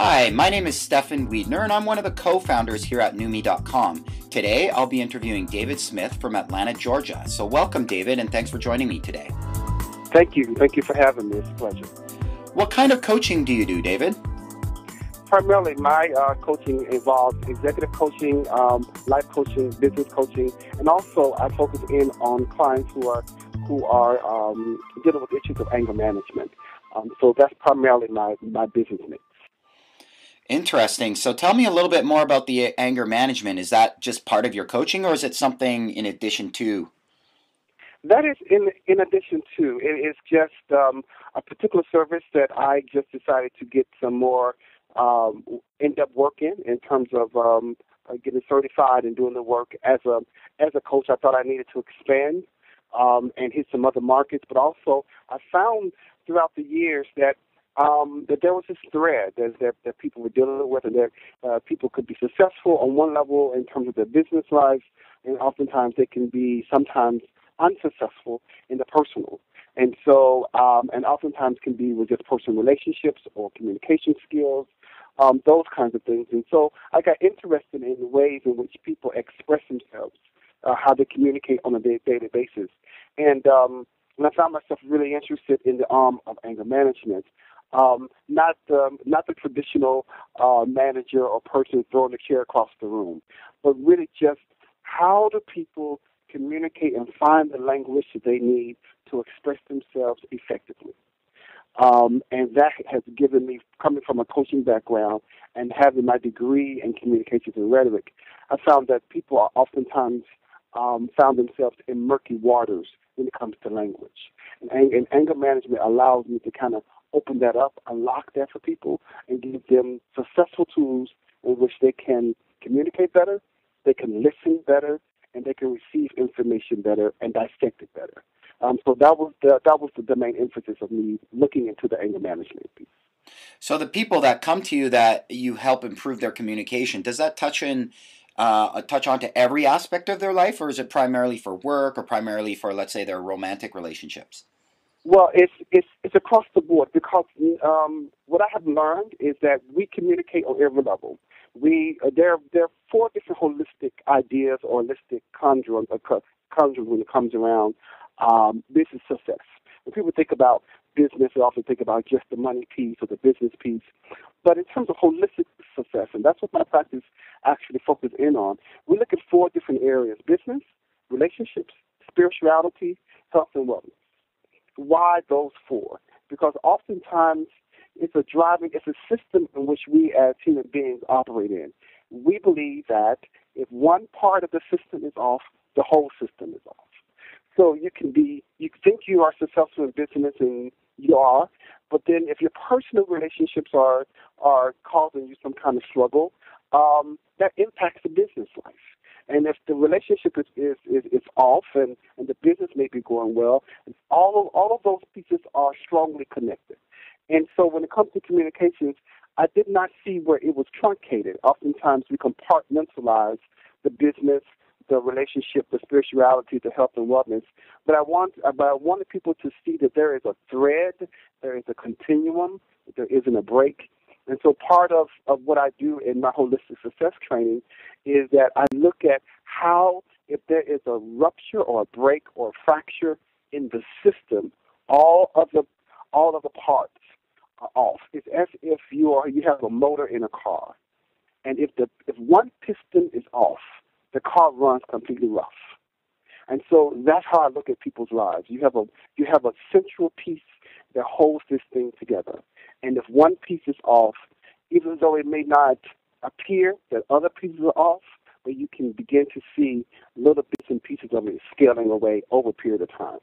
Hi, my name is Stefan Wiedner, and I'm one of the co-founders here at Newme.com. Today, I'll be interviewing David Smith from Atlanta, Georgia. So welcome, David, and thanks for joining me today. Thank you. Thank you for having me. It's a pleasure. What kind of coaching do you do, David? Primarily, my coaching involves executive coaching, life coaching, business coaching, and also I focus in on clients who are dealing with issues of anger management. So that's primarily my business mix. Interesting. So tell me a little bit more about the anger management. Is that just part of your coaching, or is it something in addition to? That is in addition to. It is just a particular service that I just decided to get some more in-depth work in terms of getting certified and doing the work as a coach. I thought I needed to expand and hit some other markets, but also I found throughout the years that there was this thread that people were dealing with, and that people could be successful on one level in terms of their business lives, and oftentimes they can be sometimes unsuccessful in the personal. And so, and oftentimes can be with just personal relationships or communication skills, those kinds of things. And so I got interested in the ways in which people express themselves, how they communicate on a daily basis. And I found myself really interested in the arm of anger management. Not the traditional manager or person throwing the chair across the room, but really just how do people communicate and find the language that they need to express themselves effectively. And that has given me, coming from a coaching background and having my degree in communications and rhetoric, I found that people are oftentimes found themselves in murky waters when it comes to language. And anger management allows me to kind of open that up, unlock that for people, and give them successful tools in which they can communicate better, they can listen better, and they can receive information better and dissect it better. So that was the main emphasis of me looking into the anger management piece. So the people that come to you that you help improve their communication, does that touch on to every aspect of their life, or is it primarily for work, or primarily for, let's say, their romantic relationships? Well, it's across the board, because what I have learned is that we communicate on every level. There are four different holistic ideas or holistic conundrums when it comes around business success. When people think about business, they often think about just the money piece or the business piece. But in terms of holistic success, and that's what my practice actually focuses in on, we look at four different areas: business, relationships, spirituality, health, and wellness. Why those four? Because oftentimes it's a system in which we as human beings operate in. We believe that if one part of the system is off, the whole system is off. So you think you are successful in business, and you are, but then if your personal relationships are causing you some kind of struggle, that impacts the business life. And if the relationship is off and the business may be going well, all of those pieces are strongly connected. And so when it comes to communications, I did not see where it was truncated. Oftentimes we compartmentalize the business, the relationship, the spirituality, the health and wellness. But I wanted people to see that there is a thread, there is a continuum, there isn't a break. And so part of what I do in my holistic success training is that I look at how, if there is a rupture or a break or a fracture in the system, all of the parts are off. It's as if you have a motor in a car, and if one piston is off, the car runs completely rough. And so that's how I look at people's lives. You have a central piece that holds this thing together. And if one piece is off, even though it may not appear that other pieces are off, but you can begin to see little bits and pieces of it scaling away over a period of time.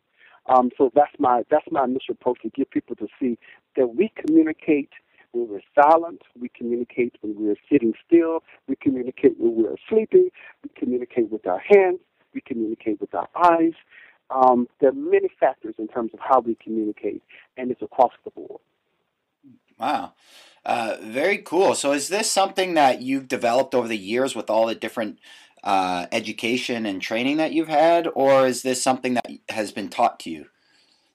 So that's my initial approach, to get people to see that we communicate when we're silent, we communicate when we're sitting still, we communicate when we're sleeping, we communicate with our hands, we communicate with our eyes. There are many factors in terms of how we communicate, and it's across the board. Wow. Very cool. So is this something that you've developed over the years with all the different education and training that you've had, or is this something that has been taught to you,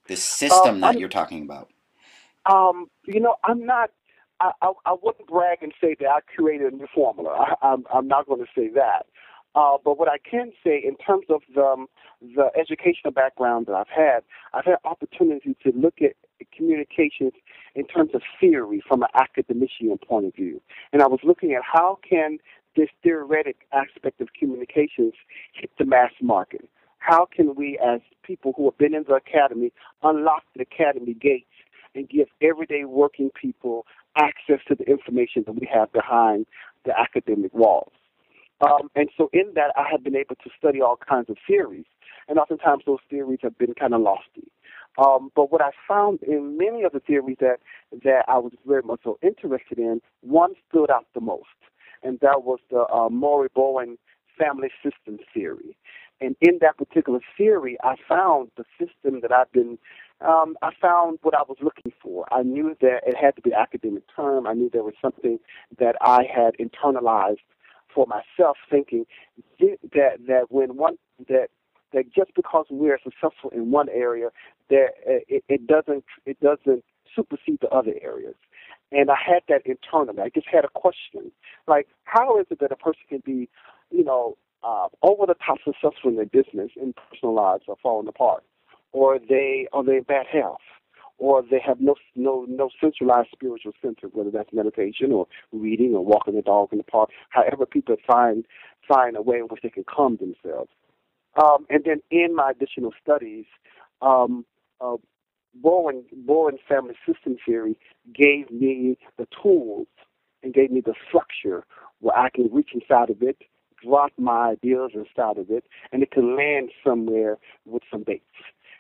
this system that you're talking about? I'm not I wouldn't brag and say that I created a new formula. I'm not going to say that. But what I can say in terms of the educational background that I've had opportunity to look at communications in terms of theory from an academician point of view. And I was looking at how can this theoretic aspect of communications hit the mass market. How can we, as people who have been in the academy, unlock the academy gates and give everyday working people access to the information that we have behind the academic walls? And so in that, I have been able to study all kinds of theories, and oftentimes those theories have been kind of lofty. But what I found in many of the theories that I was very much so interested in, one stood out the most, and that was the Maury-Bowen family system theory. And in that particular theory, I found the system that I found what I was looking for. I knew that it had to be an academic term. I knew there was something that I had internalized for myself, thinking that when one that just because we're successful in one area, that it doesn't supersede the other areas. And I had that internally. I just had a question, like, how is it that a person can be, over the top successful in their business and personal lives are falling apart, or they're in bad health, or they have no centralized spiritual center, whether that's meditation or reading or walking the dog in the park, however people find a way in which they can calm themselves. And then in my additional studies, Bowen family system theory gave me the tools and gave me the structure where I can reach inside of it, drop my ideas inside of it, and it can land somewhere with some baits.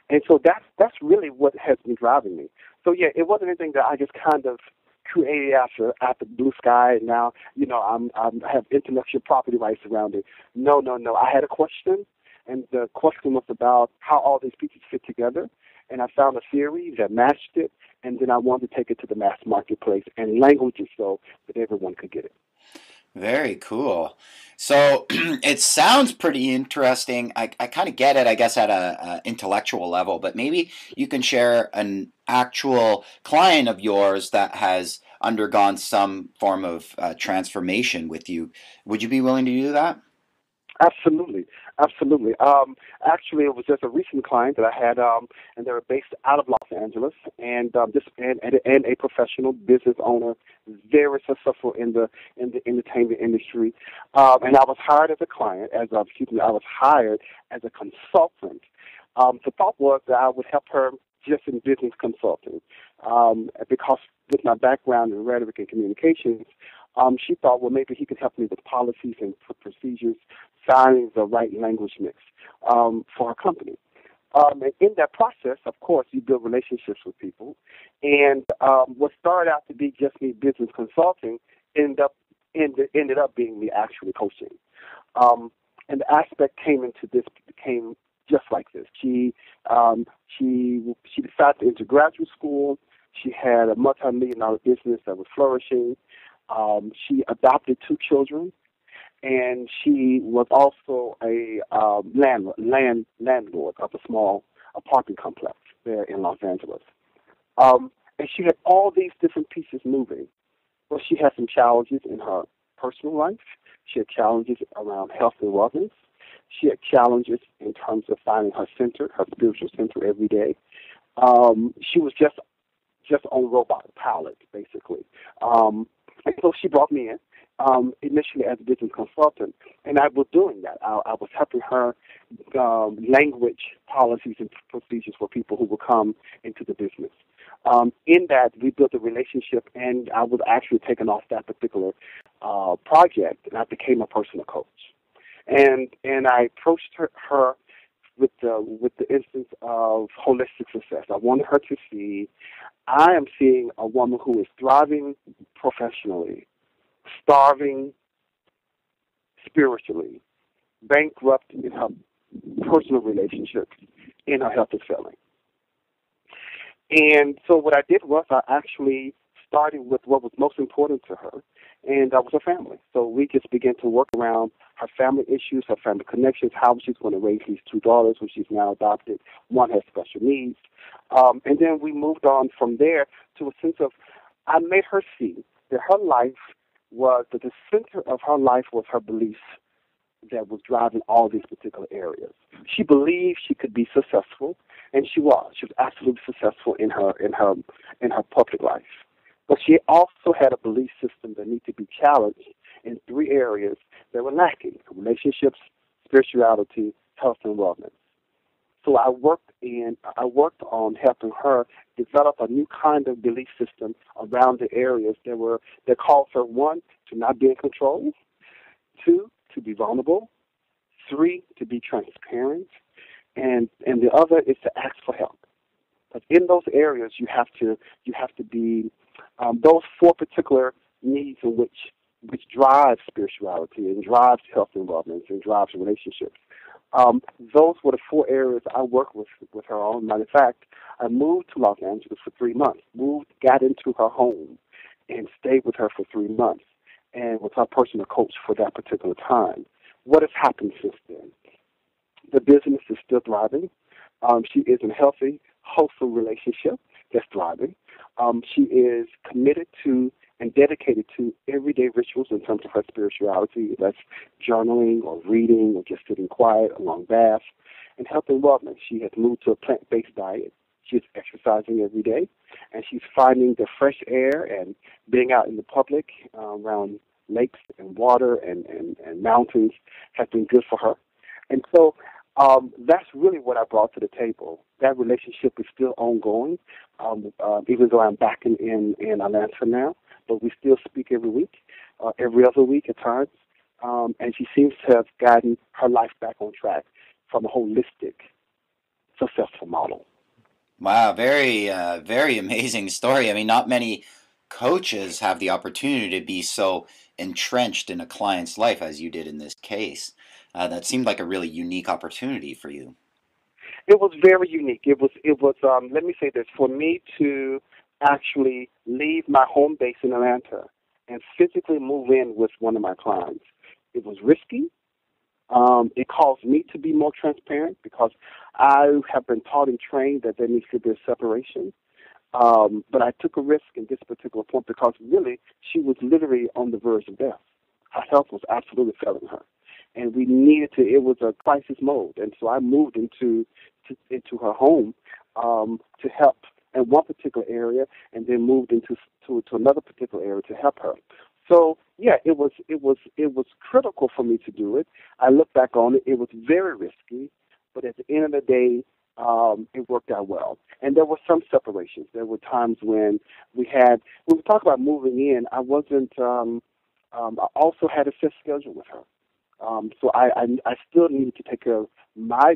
And so that's really what has been driving me. So yeah, it wasn't anything that I just kind of created after blue sky, and now I have intellectual property rights around it. No. I had a question, and the question was about how all these pieces fit together, and I found a theory that matched it, and then I wanted to take it to the mass marketplace and language it so that everyone could get it. Very cool. So it sounds pretty interesting. I kind of get it, I guess, at a intellectual level, but maybe you can share an actual client of yours that has undergone some form of transformation with you. Would you be willing to do that? Absolutely. Actually, it was just a recent client that I had, and they were based out of Los Angeles, and a professional business owner, very successful in the entertainment industry. And I was hired as a client, I was hired as a consultant. The thought was that I would help her just in business consulting, because with my background in rhetoric and communications, she thought, well, maybe he could help me with policies and procedures, finding the right language mix for our company. And in that process, of course, you build relationships with people. And what started out to be just me business consulting ended up being me actually coaching. And the aspect became just like this. She decided to enter graduate school. She had a multi-million-dollar business that was flourishing. She adopted 2 children, and she was also a landlord of a small apartment complex there in Los Angeles. And she had all these different pieces moving. Well, she had some challenges in her personal life. She had challenges around health and wellness. She had challenges in terms of finding her center, her spiritual center every day. She was just on robot pilot, basically. And so she brought me in initially as a business consultant, and I was doing that. I was helping her language policies and procedures for people who would come into the business. In that, we built a relationship, and I was actually taken off that particular project, and I became a personal coach. And I approached her with the instance of holistic success. I wanted her to see, I am seeing a woman who is thriving professionally, starving spiritually, bankrupt in her personal relationships, in her health and failing. And so what I did was I actually started with what was most important to her, and that was her family. So we just began to work around her family issues, her family connections, how she's going to raise these 2 daughters, who she's now adopted. One has special needs. And then we moved on from there to a sense of, I made her see that her life was that the center of her life was her beliefs that was driving all these particular areas. She believed she could be successful, and she was. She was absolutely successful in her public life. But she also had a belief system that needed to be challenged in three areas that were lacking: relationships, spirituality, health, and wellness. So I worked on helping her develop a new kind of belief system around the areas that called for, one, to not be in control, two, to be vulnerable, three, to be transparent, and the other is to ask for help. But in those areas, you have to be those four particular needs in which drives spirituality and drives health and wellness and drives relationships. Those were the four areas I worked with her on. Matter of fact, I moved to Los Angeles for 3 months, got into her home, and stayed with her for 3 months, and was her personal coach for that particular time. What has happened since then? The business is still thriving. She is in a healthy, wholesome relationship that's thriving. She is committed to and dedicated to everyday rituals in terms of her spirituality. That's journaling or reading or just sitting quiet, a long bath, and health and wellness. She has moved to a plant-based diet. She's exercising every day, and she's finding the fresh air and being out in the public around lakes and water and mountains has been good for her. And so that's really what I brought to the table. That relationship is still ongoing, even though I'm back in Atlanta now. But we still speak every week, every other week at times. And she seems to have gotten her life back on track from a holistic, successful model. Wow, very amazing story. I mean, not many coaches have the opportunity to be so entrenched in a client's life as you did in this case. That seemed like a really unique opportunity for you. It was very unique. It was. Let me say this: for me to actually leave my home base in Atlanta and physically move in with one of my clients, it was risky. It caused me to be more transparent because I have been taught and trained that there needs to be a separation. But I took a risk in this particular point because really she was literally on the verge of death. Her health was absolutely failing her, and we needed to. It was a crisis mode, and so I moved into her home to help in one particular area, and then moved into to another particular area to help her. So yeah, it was critical for me to do it. I look back on it; it was very risky, but at the end of the day, it worked out well. And there were some separations. There were times when we talk about moving in. I wasn't. I also had a set schedule with her. So I still needed to take care of my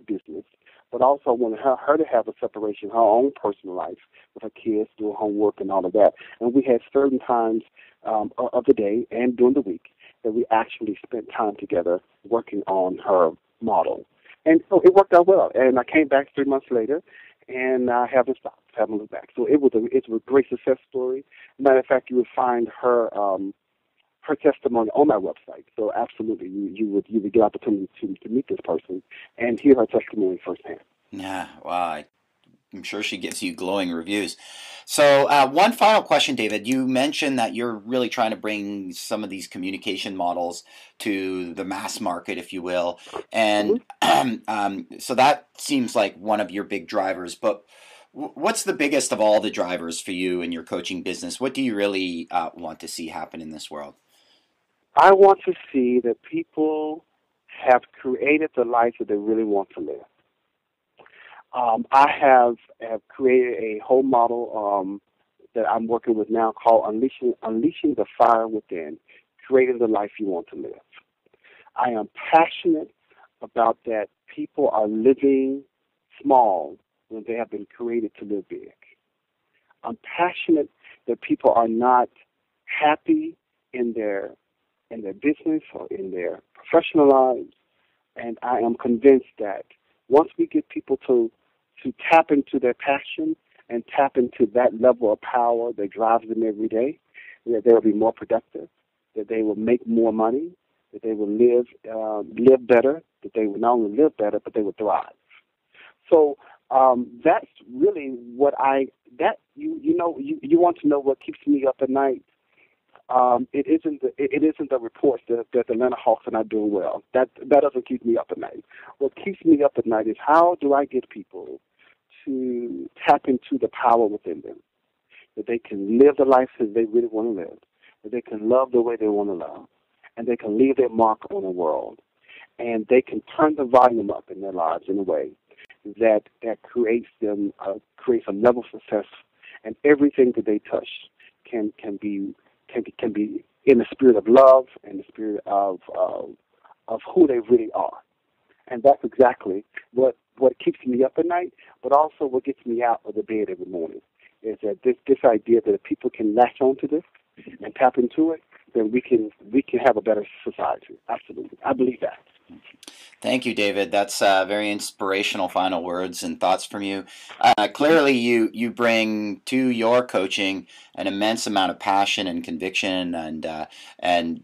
business, but also I wanted her to have a separation, her own personal life with her kids, doing homework and all of that. And we had certain times of the day and during the week that we actually spent time together working on her model. And so it worked out well. And I came back 3 months later, and I haven't stopped, haven't looked back. So it's a great success story. Matter of fact, you would find her testimony on my website. So absolutely, you would get opportunity to meet this person and hear her testimony firsthand. Yeah, wow. I'm sure she gives you glowing reviews. So, one final question, David. You mentioned that you're really trying to bring some of these communication models to the mass market, if you will. Mm-hmm. And so that seems like one of your big drivers. But what's the biggest of all the drivers for you in your coaching business? What do you really want to see happen in this world? I want to see that people have created the life that they really want to live. I have created a whole model that I'm working with now called Unleashing the Fire Within, creating the life you want to live. I am passionate about that people are living small when they have been created to live big. I'm passionate that people are not happy in their business or in their professional lives, and I am convinced that once we get people to tap into their passion and tap into that level of power that drives them every day, that they will be more productive, that they will make more money, that they will live better, that they will not only live better, but they will thrive. So that's really what you want to know what keeps me up at night. It isn't the reports that the Atlanta Hawks are not doing well. That doesn't keep me up at night. What keeps me up at night is how do I get people to tap into the power within them, that they can live the life that they really want to live, that they can love the way they want to love, and they can leave their mark on the world, and they can turn the volume up in their lives in a way that creates a level of success, and everything that they touch can be in the spirit of love and the spirit of who they really are. And that's exactly what keeps me up at night, but also what gets me out of the bed every morning, is that this idea that if people can latch onto this and tap into it, then we can have a better society. Absolutely. I believe that. Thank you, David. That's very inspirational final words and thoughts from you. Clearly, you bring to your coaching an immense amount of passion and conviction and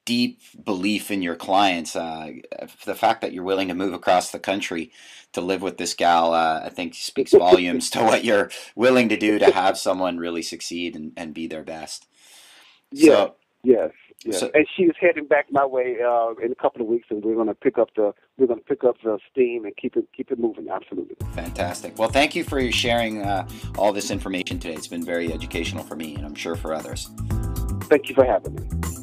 deep belief in your clients. The fact that you're willing to move across the country to live with this gal, I think speaks volumes to what you're willing to do to have someone really succeed and be their best. Yes, yes. So, and she is heading back my way in a couple of weeks, and we're going to pick up the steam and keep it moving. Absolutely. Fantastic. Well, thank you for sharing all this information today. It's been very educational for me, and I'm sure for others. Thank you for having me.